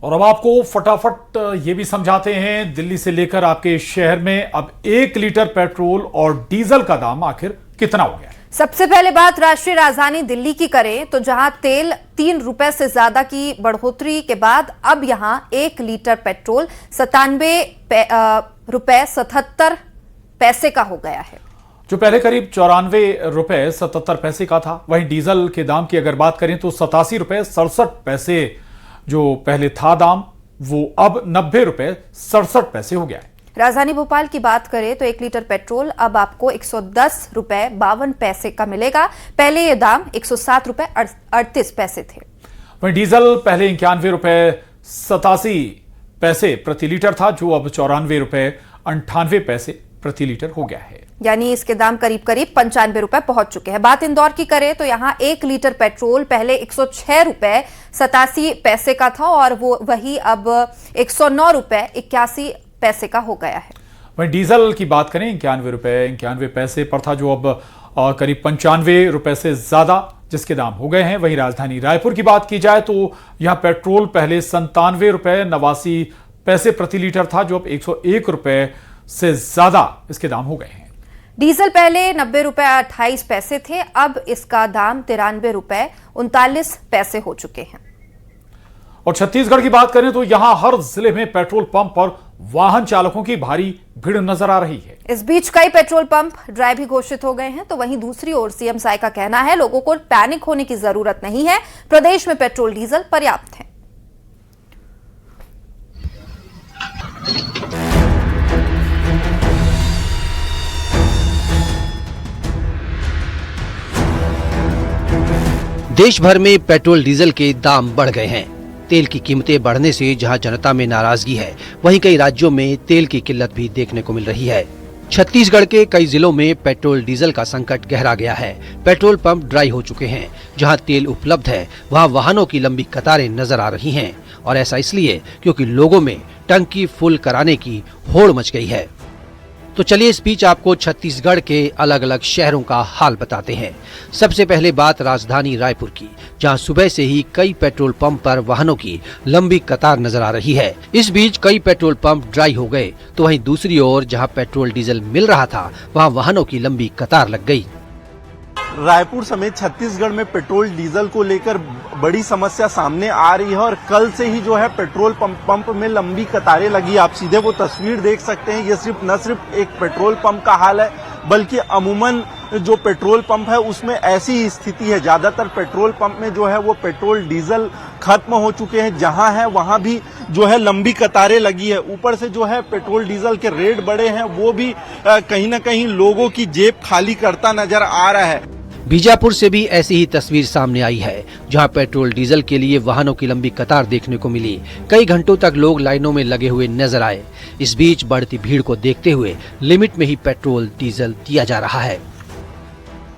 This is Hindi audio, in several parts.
और अब आपको फटाफट ये भी समझाते हैं दिल्ली से लेकर आपके शहर में अब 1 लीटर पेट्रोल और डीजल का दाम आखिर कितना हो गया है। सबसे पहले बात राष्ट्रीय राजधानी दिल्ली की करें तो जहां तेल 3 रुपए से ज्यादा की बढ़ोतरी के बाद अब यहां 1 लीटर पेट्रोल 97 रुपए 77 पैसे का हो गया है, जो पहले करीब 94 रुपए 77 पैसे का था। वहीं डीजल के दाम की अगर बात करें तो 87 रुपए 67 पैसे जो पहले था दाम, वो अब 90 रुपए 67 पैसे हो गया है। राजधानी भोपाल की बात करें तो 1 लीटर पेट्रोल अब आपको 110 रुपए 52 पैसे का मिलेगा। पहले ये दाम 107 रुपए 38 पैसे थे। वहीं डीजल पहले 91 रुपए 87 पैसे प्रति लीटर था, जो अब 94 रुपए 98 पैसे प्रति लीटर हो गया है, यानी इसके दाम करीब करीब 95 रुपए पहुंच चुके हैं। बात इंदौर की करें तो यहां 1 लीटर पेट्रोल पहले 106 रुपए 87 पैसे का था और वो वही अब 109 रुपए 81 पैसे का हो गया है। वहीं डीजल की बात करें 91 रुपए 91 पैसे पर था, जो अब करीब 95 रुपए से ज्यादा जिसके दाम हो गए हैं। वहीं राजधानी रायपुर की बात की जाए तो यहां पेट्रोल पहले 97 रुपए 89 पैसे प्रति लीटर था, जो अब 101 रुपए से ज्यादा इसके दाम हो गए हैं। डीजल पहले 90 रुपए 28 पैसे थे, अब इसका दाम 93 रुपए 39 पैसे हो चुके हैं। और छत्तीसगढ़ की बात करें तो यहां हर जिले में पेट्रोल पंप पर वाहन चालकों की भारी भीड़ नजर आ रही है। इस बीच कई पेट्रोल पंप ड्राई भी घोषित हो गए हैं, तो वहीं दूसरी ओर सीएम साय का कहना है लोगों को पैनिक होने की जरूरत नहीं है, प्रदेश में पेट्रोल डीजल पर्याप्त है। देश भर में पेट्रोल डीजल के दाम बढ़ गए हैं। तेल की कीमतें बढ़ने से जहां जनता में नाराजगी है, वहीं कई राज्यों में तेल की किल्लत भी देखने को मिल रही है। छत्तीसगढ़ के कई जिलों में पेट्रोल डीजल का संकट गहरा गया है। पेट्रोल पंप ड्राई हो चुके हैं। जहां तेल उपलब्ध है वहां वाहनों की लंबी कतारें नजर आ रही हैं, और ऐसा इसलिए क्योंकि लोगों में टंकी फुल कराने की होड़ मच गई है। तो चलिए इस बीच आपको छत्तीसगढ़ के अलग अलग शहरों का हाल बताते हैं। सबसे पहले बात राजधानी रायपुर की, जहां सुबह से ही कई पेट्रोल पंप पर वाहनों की लंबी कतार नजर आ रही है। इस बीच कई पेट्रोल पंप ड्राई हो गए, तो वहीं दूसरी ओर जहां पेट्रोल डीजल मिल रहा था वहां वाहनों की लंबी कतार लग गई। रायपुर समेत छत्तीसगढ़ में पेट्रोल डीजल को लेकर बड़ी समस्या सामने आ रही है और कल से ही जो है पेट्रोल पंप में लंबी कतारें लगी। आप सीधे वो तस्वीर देख सकते हैं। ये न सिर्फ एक पेट्रोल पंप का हाल है, बल्कि अमूमन जो पेट्रोल पंप है उसमें ऐसी ही स्थिति है। ज्यादातर पेट्रोल पंप में जो है वो पेट्रोल डीजल खत्म हो चुके हैं। जहां है वहां भी जो है लंबी कतारें लगी है। ऊपर से जो है पेट्रोल डीजल के रेट बढ़े हैं, वो भी कहीं ना कहीं लोगों की जेब खाली करता नजर आ रहा है। बीजापुर से भी ऐसी ही तस्वीर सामने आई है, जहां पेट्रोल डीजल के लिए वाहनों की लंबी कतार देखने को मिली। कई घंटों तक लोग लाइनों में लगे हुए नजर आए। इस बीच बढ़ती भीड़ को देखते हुए लिमिट में ही पेट्रोल डीजल दिया जा रहा है।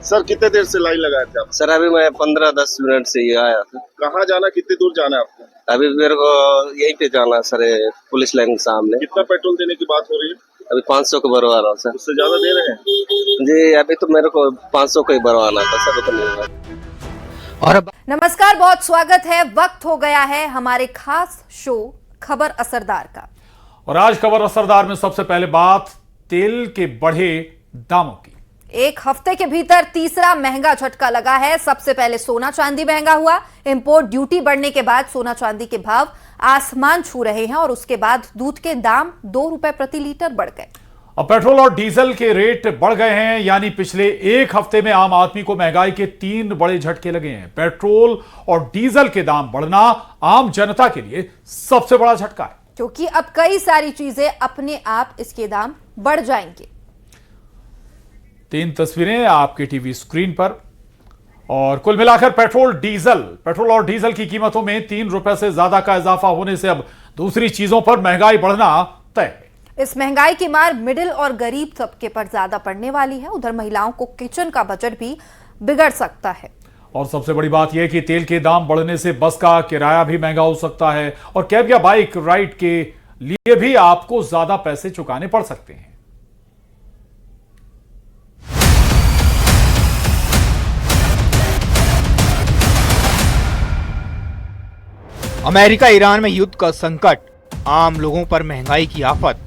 सर कितने देर से लाइन लगाए थे आप? सर अभी मैं 15-10 मिनट से ये आया था। कहाँ जाना, कितनी दूर जाना है आपको? अभी मेरे को यहीं पे जाना है सर, पुलिस लाइन के सामने। कितना पेट्रोल देने की बात हो रही है? अभी 500 को भरवा रहा हूँ सर। उससे ज्यादा दे रहे हैं? जी अभी तो मेरे को 500 को ही भरवाना था सर, तो नहीं हुआ। और अब नमस्कार, बहुत स्वागत है। वक्त हो गया है हमारे खास शो खबर असरदार का। और आज खबर असरदार में सबसे पहले बात तेल के बढ़े दामों की। एक हफ्ते के भीतर तीसरा महंगा झटका लगा है। सबसे पहले सोना चांदी महंगा हुआ। इंपोर्ट ड्यूटी बढ़ने के बाद सोना चांदी के भाव आसमान छू रहे हैं और उसके बाद दूध के दाम 2 रुपए प्रति लीटर बढ़ गए। अब पेट्रोल और डीजल के रेट बढ़ गए हैं, यानी पिछले एक हफ्ते में आम आदमी को महंगाई के 3 बड़े झटके लगे हैं। पेट्रोल और डीजल के दाम बढ़ना आम जनता के लिए सबसे बड़ा झटका है, क्योंकि अब कई सारी चीजें अपने आप इसके दाम बढ़ जाएंगे। 3 तस्वीरें आपके टीवी स्क्रीन पर। और कुल मिलाकर पेट्रोल और डीजल की कीमतों में 3 रुपए से ज्यादा का इजाफा होने से अब दूसरी चीजों पर महंगाई बढ़ना तय है। इस महंगाई की मार मिडिल और गरीब तबके पर ज्यादा पड़ने वाली है। उधर महिलाओं को किचन का बजट भी बिगड़ सकता है। और सबसे बड़ी बात यह कि तेल के दाम बढ़ने से बस का किराया भी महंगा हो सकता है और कैब या बाइक राइड के लिए भी आपको ज्यादा पैसे चुकाने पड़ सकते हैं। अमेरिका ईरान में युद्ध का संकट, आम लोगों पर महंगाई की आफत,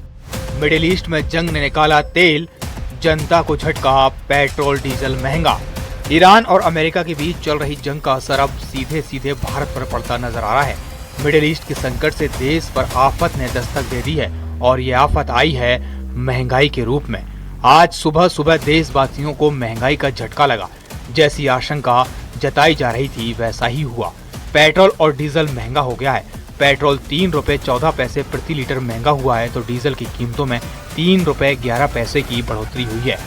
मिडिल ईस्ट में जंग ने निकाला तेल, जनता को झटका पेट्रोल डीजल महंगा। ईरान और अमेरिका के बीच चल रही जंग का असर अब सीधे सीधे भारत पर पड़ता नजर आ रहा है। मिडिल ईस्ट के संकट से देश पर आफत ने दस्तक दे दी है और ये आफत आई है महंगाई के रूप में। आज सुबह सुबह देशवासियों को महंगाई का झटका लगा। जैसी आशंका जताई जा रही थी वैसा ही हुआ। पेट्रोल और डीजल महंगा हो गया है। पेट्रोल 3 रुपए 14 पैसे प्रति लीटर महंगा हुआ है तो डीजल की कीमतों में 3 रुपए 11 पैसे की बढ़ोतरी हुई है।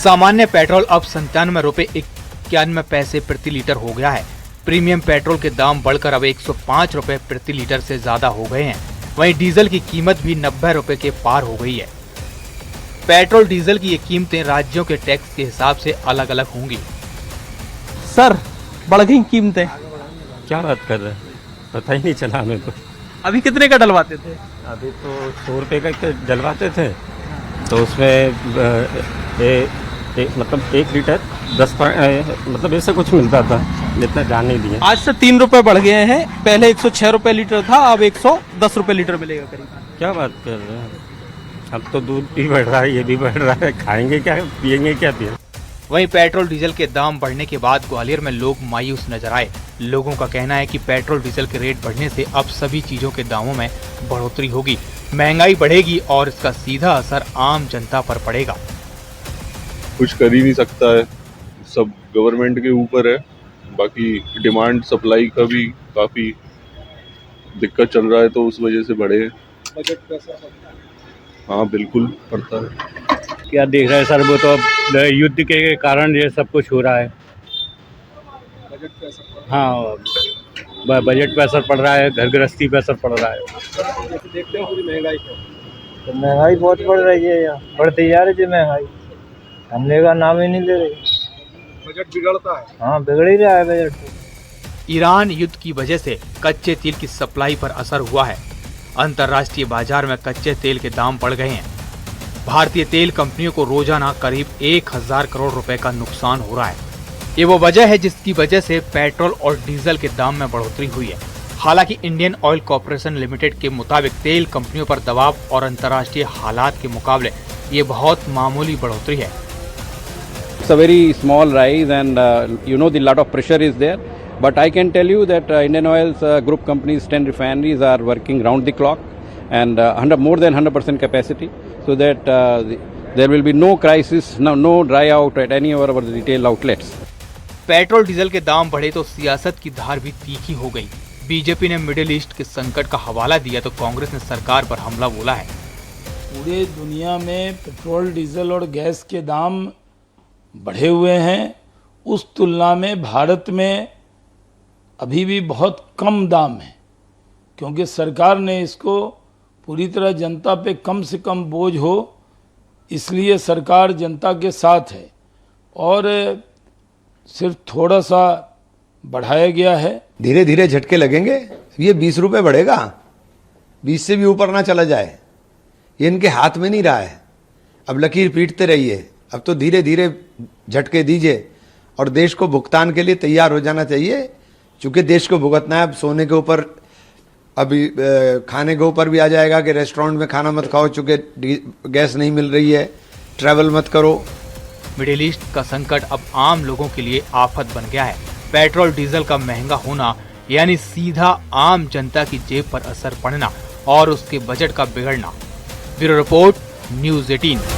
सामान्य पेट्रोल अब 97 रुपए 91 पैसे प्रति लीटर हो गया है। प्रीमियम पेट्रोल के दाम बढ़कर अब 105 रुपए प्रति लीटर से ज्यादा हो गए हैं। वहीं डीजल की कीमत भी 90 रुपए के पार हो गई है। पेट्रोल डीजल की ये कीमतें राज्यों के टैक्स के हिसाब से अलग अलग होंगी। सर बढ़ गई कीमतें। क्या बात कर रहे हैं, पता ही नहीं चला हमें तो। अभी कितने का डलवाते थे? अभी तो 100 रुपये का डलवाते थे तो उसमें मतलब 1 लीटर 10 मतलब ऐसा कुछ मिलता था, जितना जान नहीं दिया। आज से 3 रुपए बढ़ गए हैं। पहले 106 रुपए लीटर था, अब 110 रुपए लीटर मिलेगा करीब। क्या बात कर रहे हैं, अब तो दूध भी बढ़ रहा है, ये भी बढ़ रहा है, खाएंगे क्या, पियेंगे क्या पिए। वहीं पेट्रोल डीजल के दाम बढ़ने के बाद ग्वालियर में लोग मायूस नजर आए। लोगों का कहना है कि पेट्रोल डीजल के रेट बढ़ने से अब सभी चीजों के दामों में बढ़ोतरी होगी, महंगाई बढ़ेगी और इसका सीधा असर आम जनता पर पड़ेगा। कुछ कर ही नहीं सकता है, सब गवर्नमेंट के ऊपर है। बाकी डिमांड सप्लाई का भी काफी दिक्कत चल रहा है तो उस वजह से बढ़े। बजट पैसा हाँ बिल्कुल पड़ता है। क्या देख रहे हैं सर, वो तो अब युद्ध के कारण ये सब कुछ हो रहा है। बजट पैसा हाँ, बजट पे असर पड़ रहा है, घर गृहस्थी पे असर पड़ रहा है। देखते हो पूरी महंगाई को, तो महंगाई बहुत बढ़ रही है, यहाँ बढ़ती जा रही है महंगाई, हमने का नाम ही नहीं ले रही। बजट बिगड़ता है। हाँ बिगड़ ही रहा है बजट। ईरान युद्ध की वजह से कच्चे तेल की सप्लाई पर असर हुआ है। अंतर्राष्ट्रीय बाजार में कच्चे तेल के दाम बढ़ गए हैं। भारतीय तेल कंपनियों को रोजाना करीब 1000 करोड़ रुपए का नुकसान हो रहा है। ये वो वजह है जिसकी वजह से पेट्रोल और डीजल के दाम में बढ़ोतरी हुई है। हालांकि इंडियन ऑयल कॉर्पोरेशन लिमिटेड के मुताबिक तेल कंपनियों पर दबाव और अंतर्राष्ट्रीय हालात के मुकाबले ये बहुत मामूली बढ़ोतरी है। It's a very small rise and the lot of pressure is there. But I can tell you that Indian Oil's group companies, 10 refineries are working round the clock and more than 100% capacity, so that there will be no crisis, no dry out at any of our retail outlets. Petrol diesel के दाम बढ़े तो सियासत की धार भी तीखी हो गई। बीजेपी ने मिडिल ईस्ट के संकट का हवाला दिया तो कांग्रेस ने सरकार पर हमला बोला है। पूरे दुनिया में पेट्रोल डीजल और गैस के दाम बढ़े हुए हैं, उस तुलना में भारत में अभी भी बहुत कम दाम है, क्योंकि सरकार ने इसको पूरी तरह जनता पे कम से कम बोझ हो, इसलिए सरकार जनता के साथ है और सिर्फ थोड़ा सा बढ़ाया गया है। धीरे धीरे झटके लगेंगे, ये 20 रुपये बढ़ेगा, 20 से भी ऊपर ना चला जाए, ये इनके हाथ में नहीं रहा है। अब लकीर पीटते रहिए, अब तो धीरे धीरे झटके दीजिए और देश को भुगतान के लिए तैयार हो जाना चाहिए। चूंकि देश को भुगतना है, अब सोने के ऊपर, अभी खाने के ऊपर भी आ जाएगा कि रेस्टोरेंट में खाना मत खाओ, चूंकि गैस नहीं मिल रही है, ट्रैवल मत करो। मिडिल ईस्ट का संकट अब आम लोगों के लिए आफत बन गया है। पेट्रोल डीजल का महंगा होना यानी सीधा आम जनता की जेब पर असर पड़ना और उसके बजट का बिगड़ना। Bureau report, news 18।